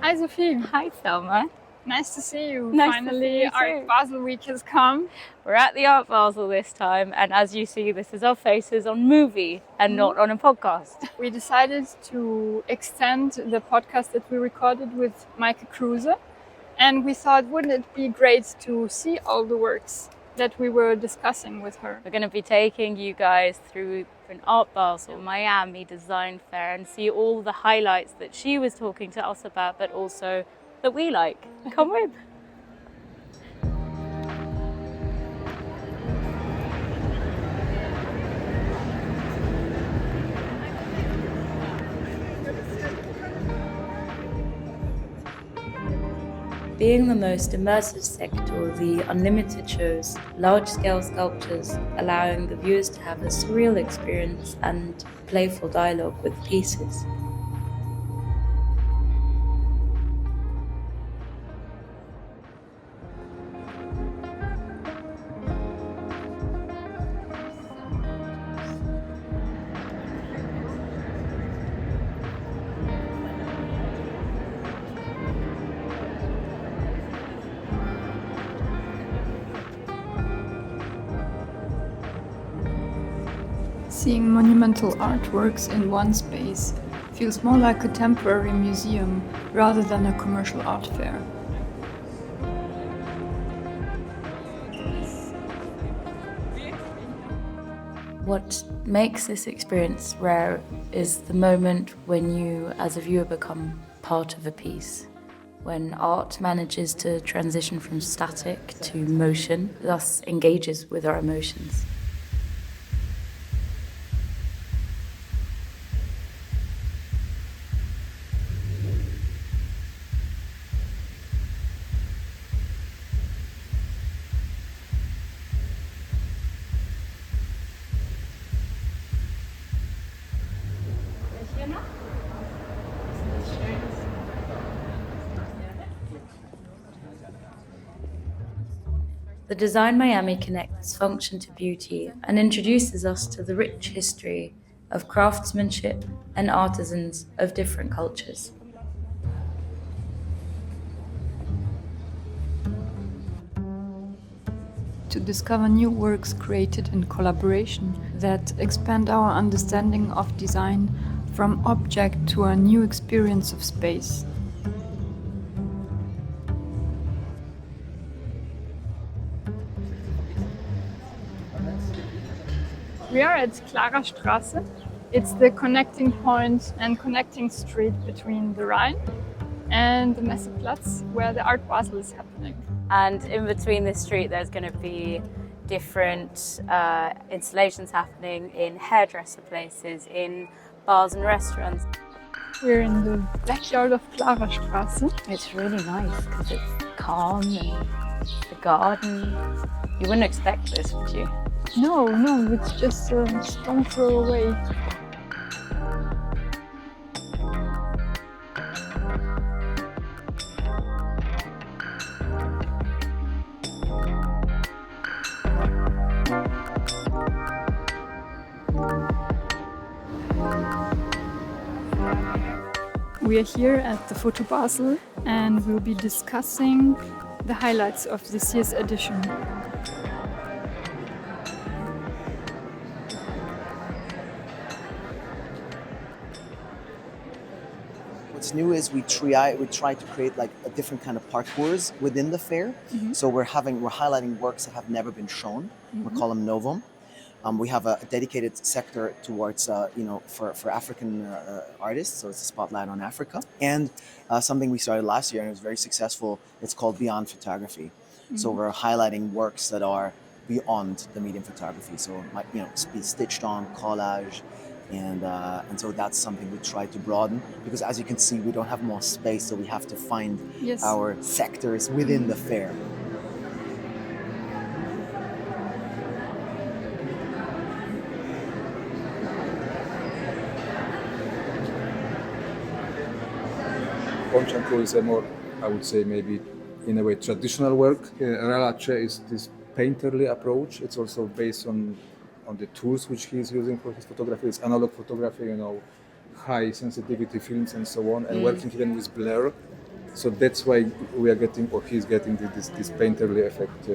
Hi Sophie. Hi Selma. Nice to see you. Nice Finally, to see you Art too. Basel week has come. We're at the Art Basel this time, and as you see, this is our faces on movie and not on a podcast. We decided to extend the podcast that we recorded with Maike Cruse, and we thought, wouldn't it be great to see all the works that we were discussing with her? We're going to be taking you guys through an Art Basel Miami design fair and see all the highlights that she was talking to us about, but also that we like. Come with. Being the most immersive sector of the unlimited shows, large-scale sculptures allowing the viewers to have a surreal experience and playful dialogue with pieces. Seeing monumental artworks in one space feels more like a temporary museum rather than a commercial art fair. What makes this experience rare is the moment when you, as a viewer, become part of a piece. When art manages to transition from static to motion, thus engages with our emotions. The Design Miami connects function to beauty and introduces us to the rich history of craftsmanship and artisans of different cultures. To discover new works created in collaboration that expand our understanding of design from object to a new experience of space. We are at Clara Straße. It's the connecting point and connecting street between the Rhine and the Messeplatz, where the Art Basel is happening. And in between this street, there's going to be different installations happening in hairdresser places, in bars and restaurants. We're in the backyard of Clara Straße. It's really nice because it's calm and the garden. You wouldn't expect this, would you? No, it's just a stone throw away. We are here at the Photo Basel and we'll be discussing the highlights of this year's edition. What's new is we try to create like a different kind of parcours within the fair. So we're highlighting works that have never been shown. We call them novum. We have a dedicated sector towards for African artists, so it's a spotlight on Africa. And something we started last year and it was very successful. It's called Beyond Photography. So we're highlighting works that are beyond the medium photography. So it might be stitched on collage. And so that's something we try to broaden because, as you can see, we don't have more space, so we have to find our sectors within the fair. Conchanko is a more, I would say, maybe in a way traditional work. Relace is this painterly approach. It's also based on the tools which he is using for his photography. It's analog photography, high sensitivity films and so on, and working even with blur. So that's why we are getting, or he's getting this painterly effect.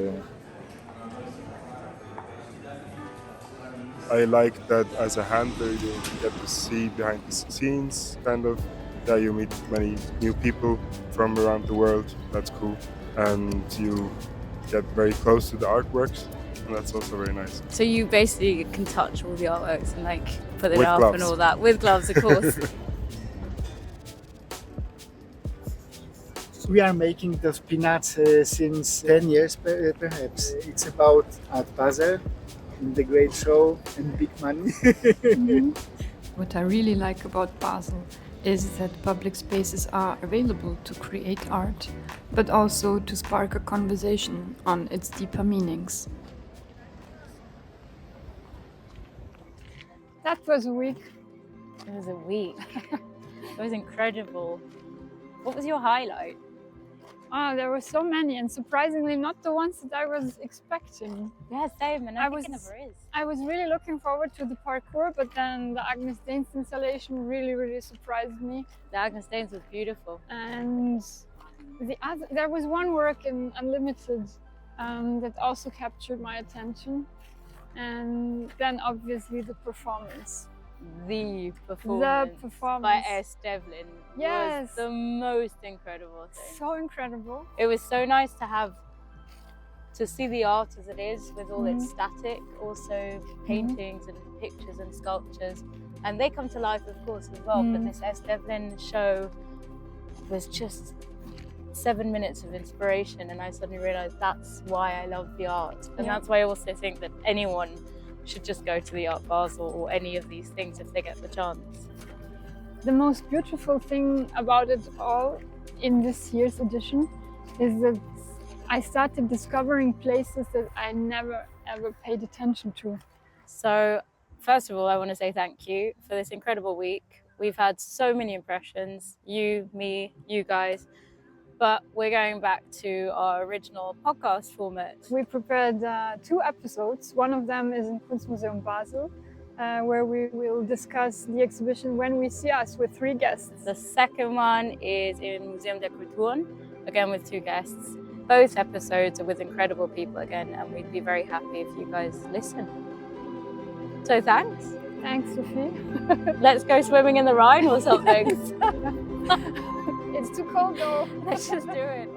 I like that as a handler, you get to see behind the scenes, kind of. Yeah, you meet many new people from around the world. That's cool. And you get very close to the artworks, and that's also very nice. So you basically can touch all the artworks and like put it With up gloves. and all that with gloves, of course. We are making those peanuts since 10 years perhaps. It's about Art Basel, the great show and big money. What I really like about Basel is that public spaces are available to create art, but also to spark a conversation on its deeper meanings. That was a week. It was a week. It was incredible. What was your highlight? Oh, there were so many, and surprisingly not the ones that I was expecting. Yeah, same, and I think it never is. I was really looking forward to the parkour, but then the Agnes installation really surprised me. The Agnes was beautiful. And there was one work in Unlimited that also captured my attention. And then obviously the performance. The performance by S. Devlin was the most incredible thing. So incredible. It was so nice to see the art as it is, with all its static, also paintings and pictures and sculptures. And they come to life, of course, as well. But this S. Devlin show was just 7 minutes of inspiration, and I suddenly realized that's why I love the art. And that's why I also think that anyone should just go to the Art Basel or any of these things if they get the chance. The most beautiful thing about it all in this year's edition is that I started discovering places that I never ever paid attention to. So first of all, I want to say thank you for this incredible week. We've had so many impressions, you, me, you guys, but we're going back to our original podcast format. We prepared 2 episodes. One of them is in Kunstmuseum Basel, where we will discuss the exhibition When We See Us with 3 guests. The second one is in Museum der Kulturen, again with 2 guests. Both episodes are with incredible people again, and we'd be very happy if you guys listen. So thanks. Thanks, Sophie. Let's go swimming in the Rhine or something. It's too cold though. Let's just do it.